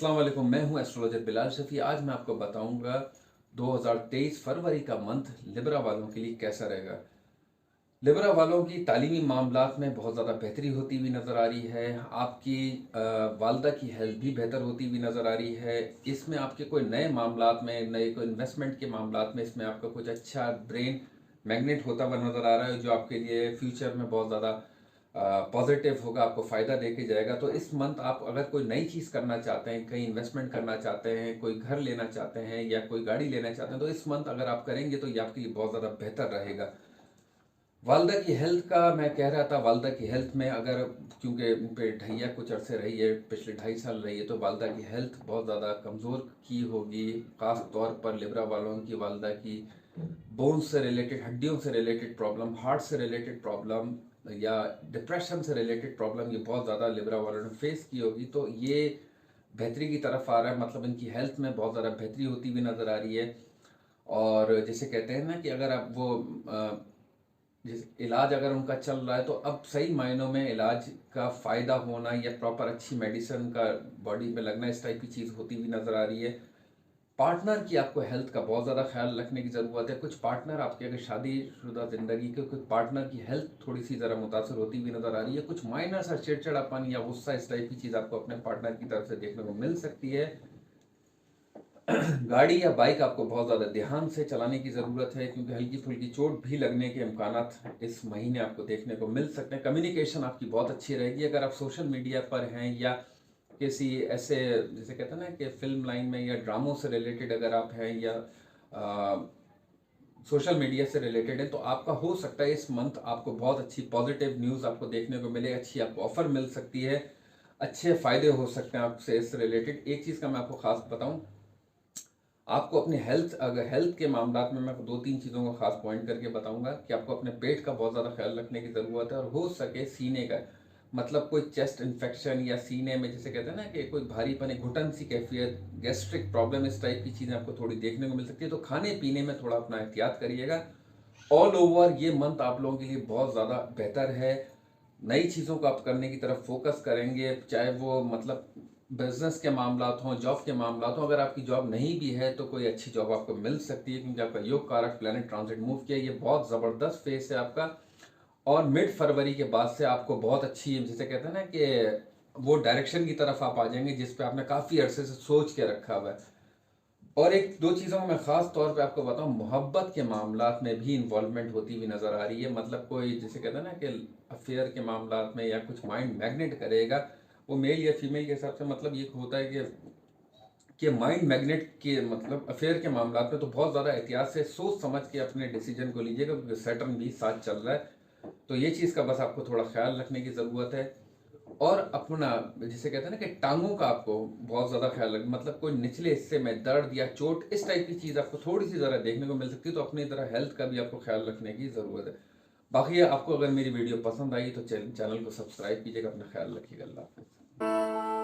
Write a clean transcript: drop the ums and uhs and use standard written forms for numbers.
अस्सलाम वालेकुम, मैं हूं एस्ट्रोलॉजर बिलाल शफी। आज मैं आपको बताऊंगा 2023 फरवरी का मंथ लिब्रा वालों के लिए कैसा रहेगा। लिब्रा वालों की तालीमी मामलात में बहुत ज़्यादा बेहतरी होती हुई नज़र आ रही है। आपकी वालदा की हेल्थ भी बेहतर होती हुई नज़र आ रही है। इसमें आपके कोई नए मामलात में, नए कोई इन्वेस्टमेंट के मामलात में इसमें आपका कुछ अच्छा ब्रेन मैग्नेट होता हुआ नज़र आ रहा है, जो आपके लिए फ्यूचर में बहुत ज़्यादा पॉजिटिव होगा, आपको फ़ायदा देके जाएगा। तो इस मंथ आप अगर कोई नई चीज़ करना चाहते हैं, कहीं इन्वेस्टमेंट करना चाहते हैं, कोई घर लेना चाहते हैं या कोई गाड़ी लेना चाहते हैं, तो इस मंथ अगर आप करेंगे तो ये आपके लिए बहुत ज़्यादा बेहतर रहेगा। वालदा की हेल्थ का मैं कह रहा था, वालदा की हेल्थ में अगर, क्योंकि उन पे ढैया कुछ अरसे रही है, पिछले 2.5 साल रही है, तो वालदा की हेल्थ बहुत ज़्यादा कमज़ोर की होगी। ख़ास तौर पर लिब्रा वालों की वालदा की बोन्स से रिलेटेड, हड्डियों से रिलेटेड प्रॉब्लम, हार्ट से रिलेटेड प्रॉब्लम या डिप्रेशन से रिलेटेड प्रॉब्लम ये बहुत ज़्यादा लिब्रा वालों ने फेस की होगी। तो ये बेहतरी की तरफ आ रहा है, मतलब इनकी हेल्थ में बहुत ज़्यादा बेहतरी होती हुई नज़र आ रही है। और जैसे कहते हैं ना कि अगर आप वो जिस इलाज अगर उनका चल रहा है, तो अब सही मायनों में इलाज का फ़ायदा होना या प्रॉपर अच्छी मेडिसिन का बॉडी में लगना, इस टाइप की चीज़ होती हुई नज़र आ रही है। पार्टनर की आपको हेल्थ का बहुत ज़्यादा ख्याल रखने की ज़रूरत है। कुछ पार्टनर आपके, अगर शादीशुदा ज़िंदगी के कुछ पार्टनर की हेल्थ थोड़ी सी ज़रा मुतासर होती हुई नज़र आ रही है। कुछ माइनर सा चिड़चिड़ापन या गुस्सा, इस टाइप की चीज़ आपको अपने पार्टनर की तरफ से देखने को मिल सकती है। गाड़ी या बाइक आपको बहुत ज़्यादा ध्यान से चलाने की ज़रूरत है, क्योंकि हल्की फुल्की चोट भी लगने के इम्कानात इस महीने आपको देखने को मिल सकते हैं। कम्युनिकेशन आपकी बहुत अच्छी रहेगी। अगर आप सोशल मीडिया पर हैं या किसी ऐसे, जैसे कहते हैं ना कि फिल्म लाइन में या ड्रामों से रिलेटेड अगर आप हैं या सोशल मीडिया से रिलेटेड है, तो आपका हो सकता है इस मंथ आपको बहुत अच्छी पॉजिटिव न्यूज़ आपको देखने को मिले, अच्छी आपको ऑफर मिल सकती है, अच्छे फ़ायदे हो सकते हैं आपसे इससे रिलेटेड। एक चीज़ का मैं आपको खास बताऊं, आपको अपनी हेल्थ, अगर हेल्थ के मामलात में मैं 2-3 चीज़ों को खास पॉइंट करके बताऊंगा कि आपको अपने पेट का बहुत ज़्यादा ख्याल रखने की ज़रूरत है, और हो सके सीने का, मतलब कोई चेस्ट इन्फेक्शन या सीने में, जैसे कहते हैं ना कि कोई भारीपन, एक घुटन सी कैफियत, गैस्ट्रिक प्रॉब्लम, इस टाइप की चीज़ें आपको थोड़ी देखने को मिल सकती है। तो खाने पीने में थोड़ा अपना एहतियात करिएगा। ऑल ओवर ये मंथ आप लोगों के लिए बहुत ज़्यादा बेहतर है। नई चीज़ों को आप करने की तरफ फोकस करेंगे, चाहे वो मतलब बिजनेस के मामलात हों, जॉब के मामलात हों। अगर आपकी जॉब नहीं भी है तो कोई अच्छी जॉब आपको मिल सकती है, क्योंकि आपका योग कारक प्लैनेट ट्रांजिट मूव किया, ये बहुत ज़बरदस्त फेस है आपका। और मिड फरवरी के बाद से आपको बहुत अच्छी, जैसे कहते हैं ना कि वो डायरेक्शन की तरफ आप आ जाएंगे जिस पे आपने काफ़ी अरसे से सोच के रखा हुआ है। और एक दो चीज़ों में मैं ख़ास तौर पे आपको बताऊं, मोहब्बत के मामलात में भी इन्वॉल्वमेंट होती हुई नज़र आ रही है। मतलब कोई, जैसे कहते हैं ना कि अफेयर के मामलात में या कुछ माइंड मैग्नेट करेगा, वो मेल या फीमेल के हिसाब से, मतलब ये होता है कि माइंड मैग्नेट के मतलब अफेयर के मामलात में तो बहुत ज़्यादा एहतियात से सोच समझ के अपने डिसीजन को लीजिएगा, क्योंकि सैटर्न भी साथ चल रहा है। तो ये चीज़ का बस आपको थोड़ा ख्याल रखने की ज़रूरत है। और अपना, जिसे कहते हैं ना कि टांगों का आपको बहुत ज़्यादा ख्याल रख, मतलब कोई निचले हिस्से में दर्द या चोट, इस टाइप की चीज़ आपको थोड़ी सी ज़रा देखने को मिल सकती है। तो अपनी तरह हेल्थ का भी आपको ख्याल रखने की ज़रूरत है। बाकी आपको अगर मेरी वीडियो पसंद आई तो चैनल को सब्सक्राइब कीजिएगा। अपना ख्याल रखिएगा। अल्लाह हाफ़िज़।